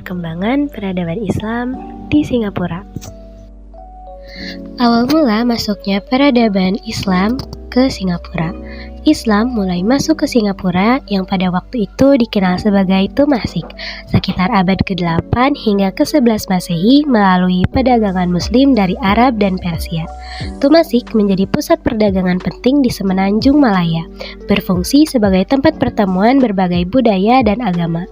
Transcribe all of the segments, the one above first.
perkembangan peradaban Islam di Singapura. Awal mula masuknya peradaban Islam ke Singapura. Islam mulai masuk ke Singapura yang pada waktu itu dikenal sebagai Temasek sekitar abad ke-8 hingga ke-11 Masehi melalui perdagangan Muslim dari Arab dan Persia. Temasek menjadi pusat perdagangan penting di semenanjung Malaya, berfungsi sebagai tempat pertemuan berbagai budaya dan agama.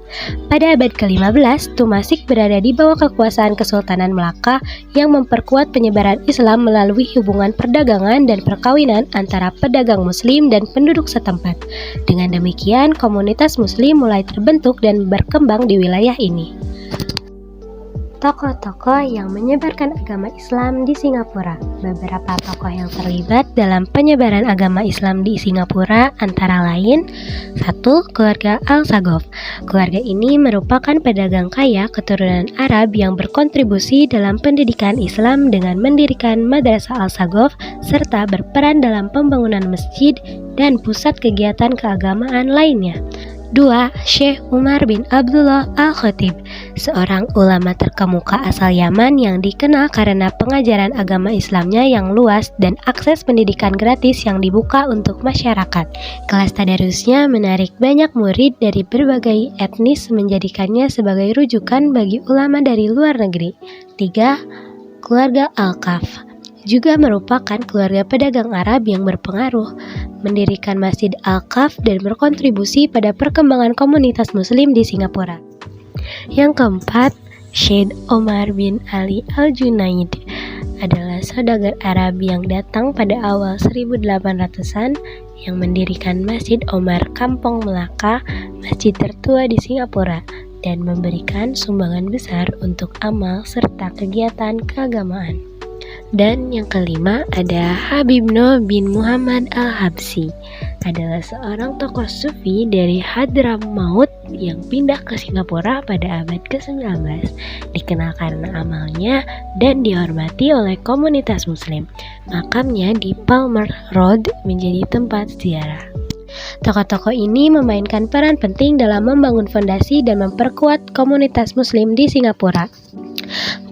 Pada abad ke-15, Temasek berada di bawah kekuasaan Kesultanan Melaka yang memperkuat penyebaran Islam melalui hubungan perdagangan dan perkawinan antara pedagang Muslim dan penduduk setempat. Dengan demikian, komunitas Muslim mulai terbentuk dan berkembang di wilayah ini. Tokoh-tokoh yang menyebarkan agama Islam di Singapura. Beberapa tokoh yang terlibat dalam penyebaran agama Islam di Singapura antara lain 1. Keluarga Alsagoff. Keluarga ini merupakan pedagang kaya keturunan Arab yang berkontribusi dalam pendidikan Islam dengan mendirikan Madrasah Alsagoff serta berperan dalam pembangunan masjid dan pusat kegiatan keagamaan lainnya. 2. Syekh Umar bin Abdullah Al-Khatib, seorang ulama terkemuka asal Yaman yang dikenal karena pengajaran agama Islamnya yang luas dan akses pendidikan gratis yang dibuka untuk masyarakat. Kelas tadarusnya menarik banyak murid dari berbagai etnis menjadikannya sebagai rujukan bagi ulama dari luar negeri. 3. Keluarga Al-Kaf juga merupakan keluarga pedagang Arab yang berpengaruh, mendirikan Masjid Al-Kaf dan berkontribusi pada perkembangan komunitas Muslim di Singapura. Yang keempat, Syed Omar bin Ali Al-Junaid adalah saudagar Arab yang datang pada awal 1800-an yang mendirikan Masjid Omar Kampung Melaka, masjid tertua di Singapura, dan memberikan sumbangan besar untuk amal serta kegiatan keagamaan. Dan yang kelima ada Habibno bin Muhammad Al-Habsyi, adalah seorang tokoh sufi dari Hadramaut yang pindah ke Singapura pada abad ke-19, dikenal karena amalnya dan dihormati oleh komunitas Muslim. Makamnya di Palmer Road menjadi tempat ziarah. Tokoh-tokoh ini memainkan peran penting dalam membangun fondasi dan memperkuat komunitas Muslim di Singapura.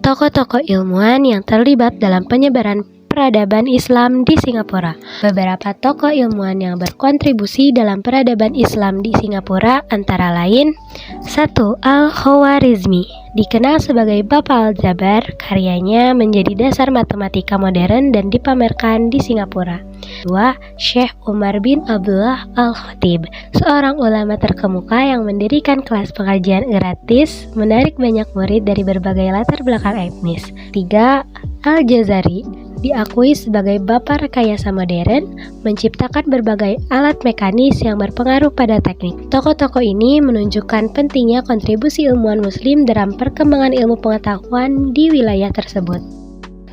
Tokoh-tokoh ilmuwan yang terlibat dalam penyebaran peradaban Islam di Singapura. Beberapa tokoh ilmuwan yang berkontribusi dalam peradaban Islam di Singapura antara lain 1. Al-Khwarizmi, dikenal sebagai Bapak Al-Jabar, karyanya menjadi dasar matematika modern dan dipamerkan di Singapura. 2. Syekh Umar bin Abdullah Al-Khatib, seorang ulama terkemuka yang mendirikan kelas pengajian gratis, menarik banyak murid dari berbagai latar belakang etnis. 3. Al-Jazari, diakui sebagai bapak rekayasa modern, menciptakan berbagai alat mekanis yang berpengaruh pada teknik. Tokoh-tokoh ini menunjukkan pentingnya kontribusi ilmuwan Muslim dalam perkembangan ilmu pengetahuan di wilayah tersebut.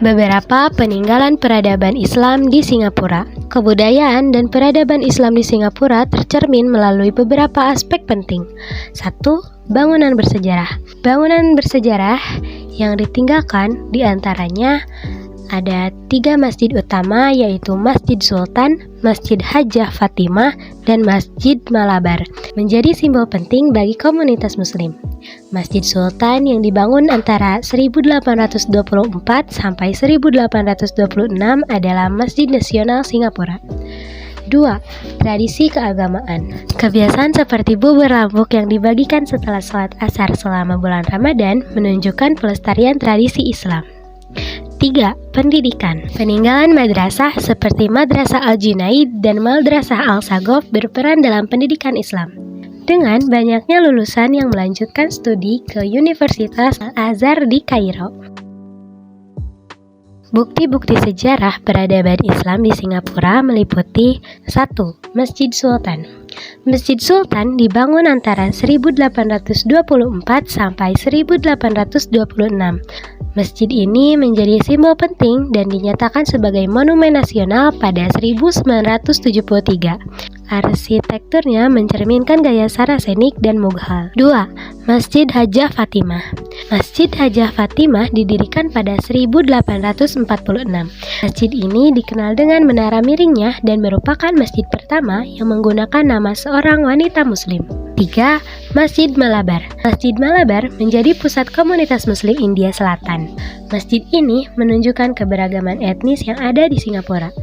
Beberapa peninggalan peradaban Islam di Singapura. Kebudayaan dan peradaban Islam di Singapura tercermin melalui beberapa aspek penting. 1. Bangunan bersejarah. Bangunan bersejarah yang ditinggalkan diantaranya ada 3 masjid utama, yaitu Masjid Sultan, Masjid Hajjah Fatimah, dan Masjid Malabar, menjadi simbol penting bagi komunitas Muslim. Masjid Sultan yang dibangun antara 1824 sampai 1826 adalah Masjid Nasional Singapura. 2. Tradisi keagamaan. Kebiasaan seperti bubur lambuk yang dibagikan setelah sholat asar selama bulan Ramadan menunjukkan pelestarian tradisi Islam. 3. Pendidikan. Peninggalan madrasah seperti Madrasah Al-Junaid dan Madrasah Al-Sagoff berperan dalam pendidikan Islam. Dengan banyaknya lulusan yang melanjutkan studi ke Universitas Al-Azhar di Kairo. Bukti-bukti sejarah peradaban Islam di Singapura meliputi 1. Masjid Sultan. Masjid Sultan dibangun antara 1824 sampai 1826. Masjid ini menjadi simbol penting dan dinyatakan sebagai monumen nasional pada 1973. Arsitekturnya mencerminkan gaya Sarasenik dan Mughal. 2. Masjid Hajjah Fatimah. Masjid Hajah Fatimah didirikan pada 1846. Masjid ini dikenal dengan menara miringnya dan merupakan masjid pertama yang menggunakan nama seorang wanita muslim. 3. Masjid Malabar. Masjid Malabar menjadi pusat komunitas muslim India Selatan. Masjid ini menunjukkan keberagaman etnis yang ada di Singapura.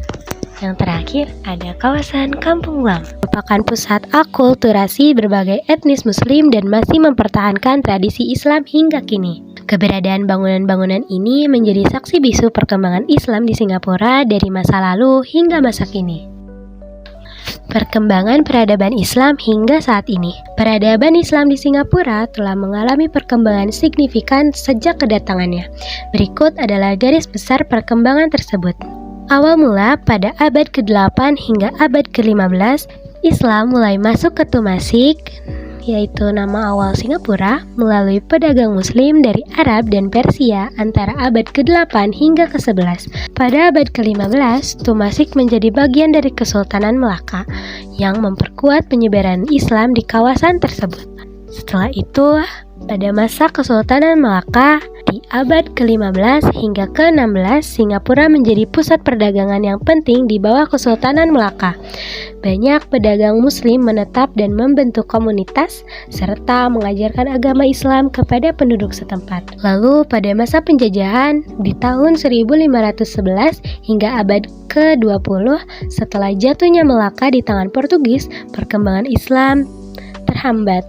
Yang terakhir, ada kawasan Kampung Glam, merupakan pusat akulturasi berbagai etnis muslim dan masih mempertahankan tradisi Islam hingga kini. Keberadaan bangunan-bangunan ini menjadi saksi bisu perkembangan Islam di Singapura dari masa lalu hingga masa kini. Perkembangan peradaban Islam hingga saat ini. Peradaban Islam di Singapura telah mengalami perkembangan signifikan sejak kedatangannya. Berikut adalah garis besar perkembangan tersebut. Awal mula pada abad ke-8 hingga abad ke-15, Islam mulai masuk ke Temasek, yaitu nama awal Singapura, melalui pedagang muslim dari Arab dan Persia antara abad ke-8 hingga ke-11. Pada abad ke-15, Temasek menjadi bagian dari Kesultanan Melaka yang memperkuat penyebaran Islam di kawasan tersebut. Setelah itu, pada masa Kesultanan Melaka, di abad ke-15 hingga ke-16, Singapura menjadi pusat perdagangan yang penting di bawah Kesultanan Melaka. Banyak pedagang muslim menetap dan membentuk komunitas, serta mengajarkan agama Islam kepada penduduk setempat. Lalu pada masa penjajahan, di tahun 1511 hingga abad ke-20, setelah jatuhnya Melaka di tangan Portugis, perkembangan Islam terhambat.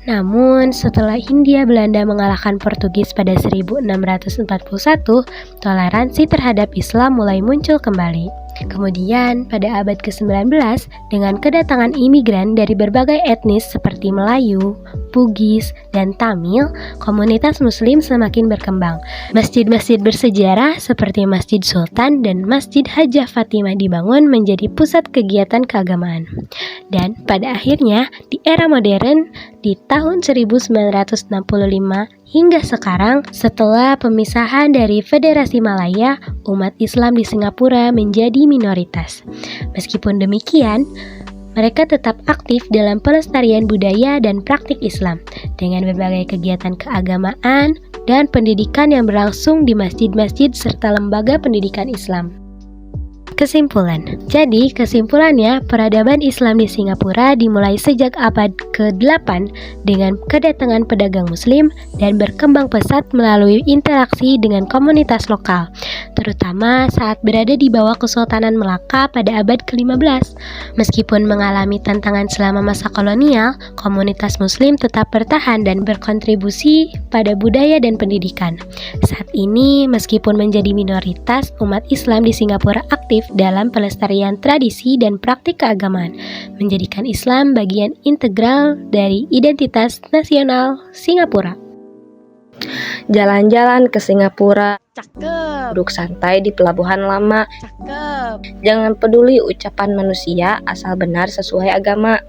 Namun, setelah Hindia Belanda mengalahkan Portugis pada 1641, toleransi terhadap Islam mulai muncul kembali. Kemudian, pada abad ke-19, dengan kedatangan imigran dari berbagai etnis seperti Melayu, Bugis, dan Tamil, komunitas muslim semakin berkembang. Masjid-masjid bersejarah seperti Masjid Sultan dan Masjid Hajah Fatimah dibangun menjadi pusat kegiatan keagamaan. Dan pada akhirnya, di era modern, di tahun 1965 hingga sekarang, setelah pemisahan dari Federasi Malaya, umat Islam di Singapura menjadi minoritas. Meskipun demikian, mereka tetap aktif dalam pelestarian budaya dan praktik Islam dengan berbagai kegiatan keagamaan dan pendidikan yang berlangsung di masjid-masjid serta lembaga pendidikan Islam. Kesimpulan. Jadi, kesimpulannya, peradaban Islam di Singapura dimulai sejak abad ke-8 dengan kedatangan pedagang muslim dan berkembang pesat melalui interaksi dengan komunitas lokal, terutama saat berada di bawah Kesultanan Melaka pada abad ke-15. Meskipun mengalami tantangan selama masa kolonial, komunitas muslim tetap bertahan dan berkontribusi pada budaya dan pendidikan. Saat ini, meskipun menjadi minoritas, umat Islam di Singapura aktif dalam pelestarian tradisi dan praktik keagamaan, menjadikan Islam bagian integral dari identitas nasional Singapura. Jalan-jalan ke Singapura, Cakep, duduk santai di pelabuhan lama, cakep. jangan peduli ucapan manusia asal benar sesuai agama.